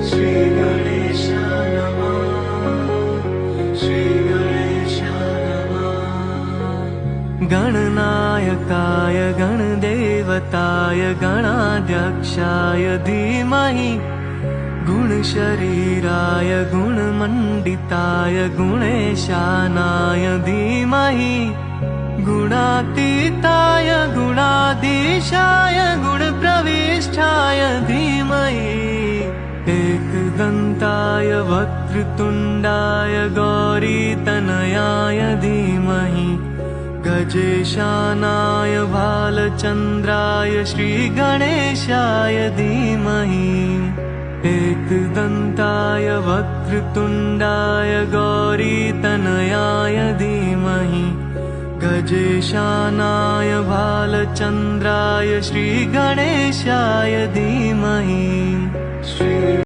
श्रीगणेशाय नमः। श्रीगणेशाय नमः। गणनायकाय गणदेवताय गणाध्यक्षाय धीमहि गुणशरीराय गुणमण्डिताय गुणेशानाय धीमहि गुणातीताय गुणाधीशाय गुणप्रविष्ठाय धीमहि एकदन्ताय वक्रतुण्डाय गौरीतनयाय धीमहि गजेशानाय भालचन्द्राय श्रीगणेशाय धीमहि एकदन्ताय वक्रतुण्डाय गौरीतनयाय धीमहि गजेशानाय भालचन्द्राय श्रीगणेशाय धीमहि।